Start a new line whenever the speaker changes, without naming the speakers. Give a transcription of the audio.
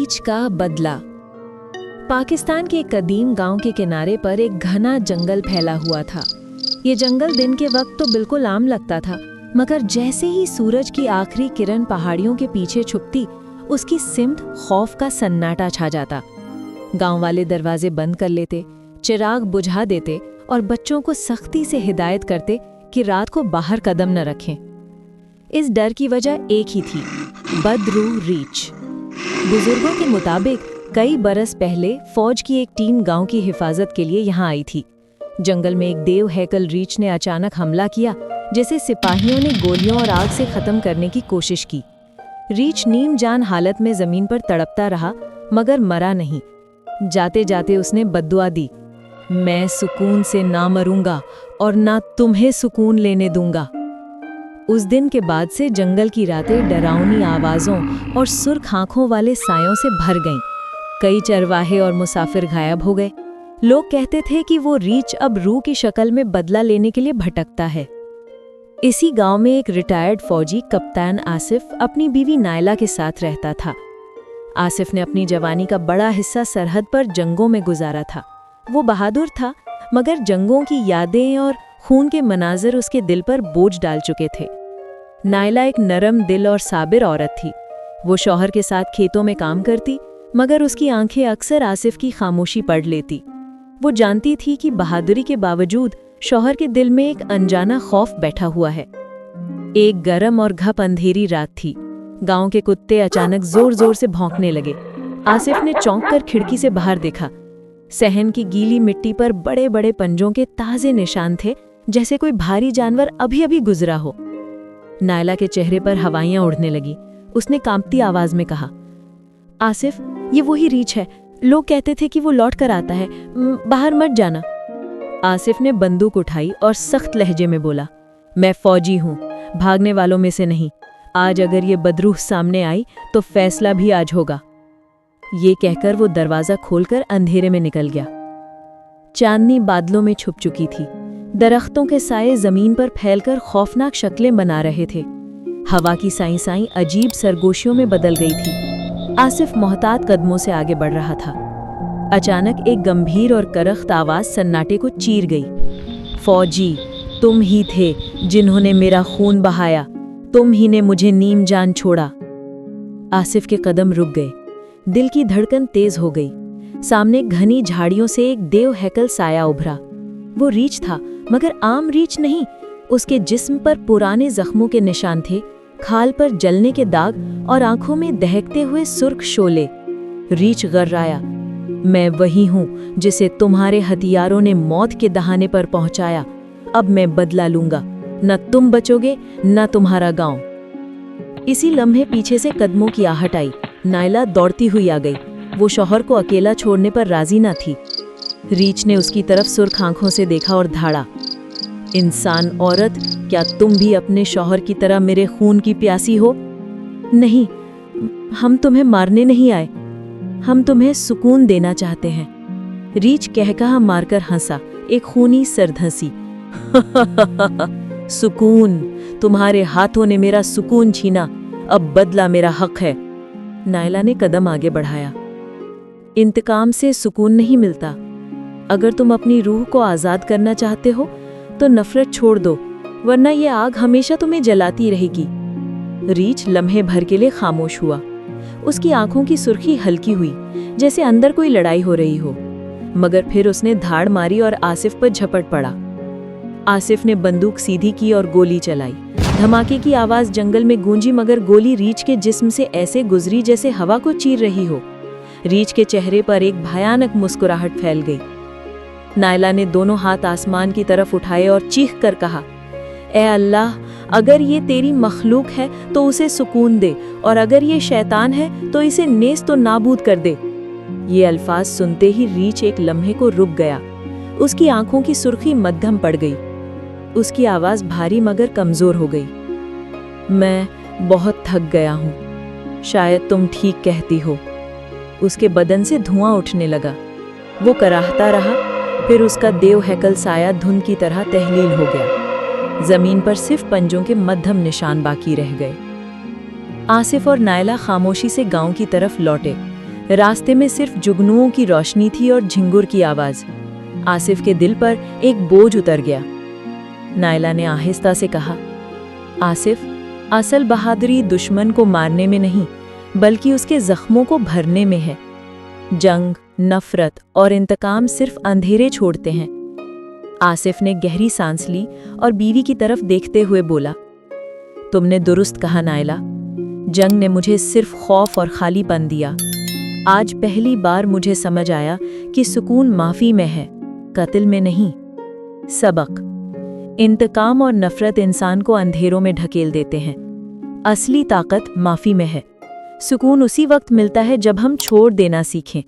रीछ का बदला। पाकिस्तान के एक कदीम गांव के किनारे पर एक घना जंगल फैला हुआ था। ये जंगल दिन के वक्त तो बिल्कुल आम लगता था, मगर जैसे ही सूरज की आखिरी किरण पहाड़ियों के पीछे छुपती, उसकी सिमत खौफ का सन्नाटा छा जाता। गांव वाले दरवाजे बंद कर लेते, चिराग बुझा देते और बच्चों को सख्ती से हिदायत करते कि रात को बाहर कदम न रखें। इस डर की वजह एक ही थी, बदरूह रीछ। बुजुर्गों के मुताबिक कई बरस पहले फौज की एक टीम गांव की हिफाजत के लिए यहाँ आई थी। जंगल में एक देव हैकल रीछ ने अचानक हमला किया, जिसे सिपाहियों ने गोलियों और आग से खत्म करने की कोशिश की। रीछ नीम जान हालत में जमीन पर तड़पता रहा, मगर मरा नहीं। जाते जाते उसने बद्दुआ दी, मैं सुकून से ना मरूंगा और ना तुम्हें सुकून लेने दूंगा। उस दिन के बाद से जंगल की रातें डरावनी आवाज़ों और सुर्ख आंखों वाले सायों से भर गईं। कई चरवाहे और मुसाफिर गायब हो गए। लोग कहते थे कि वो रीछ अब रूह की शक्ल में बदला लेने के लिए भटकता है। इसी गांव में एक रिटायर्ड फौजी कप्तान आसिफ अपनी बीवी नायला के साथ रहता था। आसिफ ने अपनी जवानी का बड़ा हिस्सा सरहद पर जंगों में गुजारा था। वो बहादुर था, मगर जंगों की यादें और खून के मनाज़र उसके दिल पर बोझ डाल चुके थे। नायला एक नरम दिल और साबिर औरत थी। वो शौहर के साथ खेतों में काम करती, मगर उसकी आंखें अक्सर आसिफ की खामोशी पढ़ लेती। वो जानती थी कि बहादुरी के बावजूद शौहर के दिल में एक अनजाना खौफ बैठा हुआ है। एक गरम और घप अंधेरी रात थी। गांव के कुत्ते अचानक जोर जोर से भौंकने लगे। आसिफ ने चौंक कर खिड़की से बाहर देखा। सहन की गीली मिट्टी पर बड़े बड़े पंजों के ताजे निशान थे, जैसे कोई भारी जानवर अभी अभी गुजरा हो। नायला के चेहरे पर हवाइयां उड़ने लगी। उसने कांपती आवाज में कहा, आसिफ, ये वही रीछ है। लोग कहते थे कि वो लौट कर आता है, बाहर मत जाना। आसिफ ने बंदूक उठाई और सख्त लहजे में बोला, मैं फौजी हूं, भागने वालों में से नहीं। आज अगर ये बदरूह सामने आई तो फैसला भी आज होगा। ये कहकर वो दरवाजा खोलकर अंधेरे में निकल गया। चांदनी बादलों में छुप चुकी थी। दरख्तों के साए जमीन पर फैलकर खौफनाक शक्लें बना रहे थे। हवा की साई साई अजीब सरगोशियों में बदल गई थी। आसिफ मोहतात कदमों से आगे बढ़ रहा था। अचानक एक गंभीर और करख्त आवाज सन्नाटे को चीर गई। फौजी, तुम ही थे जिन्होंने मेरा खून बहाया। तुम ही ने मुझे नीम जान छोड़ा। आसिफ के कदम रुक गए। दिल की धड़कन तेज हो गई। सामने घनी झाड़ियों से एक देव हैकल साया उभरा। वो रीछ था, मगर आम रीछ नहीं। उसके जिस्म पर पुराने जख्मों के निशान थे, खाल पर जलने के दाग और आंखों में दहकते हुए सुर्ख शोले। रीछ गर्राया, मैं वही हूं जिसे तुम्हारे हथियारों ने मौत के दहाने पर पहुंचाया। अब मैं बदला लूंगा। न तुम बचोगे, न तुम्हारा गांव। इसी लम्हे पीछे से कदमों की आहट आई। नायला दौड़ती हुई आ गई। वो शौहर को अकेला छोड़ने पर राजी न थी। रीछ ने उसकी तरफ सुर्ख आंखों से देखा और धाड़ा, इंसान औरत, क्या तुम भी अपने शौहर की तरह मेरे खून की प्यासी हो? नहीं, हम तुम्हें मारने नहीं आए, हम तुम्हें सुकून देना चाहते हैं। रीछ कहकहा मारकर हंसा, एक खूनी सर्द हंसी। सुकून? तुम्हारे हाथों ने मेरा सुकून छीना, अब बदला मेरा हक है। नायला ने कदम आगे बढ़ाया। इंतकाम से सुकून नहीं मिलता। अगर तुम अपनी रूह को आज़ाद करना चाहते हो तो नफरत छोड़ दो, वरना ये आग हमेशा तुम्हें जलाती रहेगी। रीछ लम्हे भर के लिए खामोश हुआ। उसकी आंखों की सुर्खी हल्की हुई, जैसे अंदर कोई लड़ाई हो रही हो। मगर फिर उसने धाड़ मारी और आसिफ पर झपट पड़ा। आसिफ ने बंदूक सीधी की और गोली चलाई। धमाके की आवाज जंगल में गूंजी, मगर गोली रीछ के जिस्म से ऐसे गुजरी जैसे हवा को चीर रही हो। रीछ के चेहरे पर एक भयानक मुस्कुराहट फैल गई। नायला ने दोनों हाथ आसमान की तरफ उठाए और चीख कर कहा, ए अल्लाह, अगर ये तेरी मखलूक है तो उसे सुकून दे, और अगर ये शैतान है तो इसे नेस्त और नाबूद कर दे। ये अल्फाज सुनते ही रीछ एक लम्हे को रुक गया। उसकी आंखों की सुर्खी मध्यम पड़ गई। उसकी आवाज भारी मगर कमजोर हो गई। मैं बहुत थक गया हूँ, शायद तुम ठीक कहती हो। उसके बदन से धुआं उठने लगा। वो कराहता रहा, फिर उसका देव हैकल साया धुन की तरह तहलील हो गया। जमीन पर सिर्फ पंजों के मध्यम निशान बाकी रह गए। आसिफ और नायला खामोशी से गांव की तरफ लौटे। रास्ते में सिर्फ जुगनुओं की रोशनी थी और झिंगुर की आवाज। आसिफ के दिल पर एक बोझ उतर गया। नायला ने आहिस्ता से कहा, आसिफ, असल बहादुरी दुश्मन को मारने में नहीं, बल्कि उसके जख्मों को भरने में है। जंग, नफरत और इंतकाम सिर्फ अंधेरे छोड़ते हैं। आसिफ ने गहरी सांस ली और बीवी की तरफ देखते हुए बोला, तुमने दुरुस्त कहा नायला। जंग ने मुझे सिर्फ खौफ और खालीपन दिया। आज पहली बार मुझे समझ आया कि सुकून माफी में है, कत्ल में नहीं। सबक: इंतकाम और नफरत इंसान को अंधेरों में ढकेल देते हैं। असली ताकत माफी में है। सुकून उसी वक्त मिलता है जब हम छोड़ देना सीखें।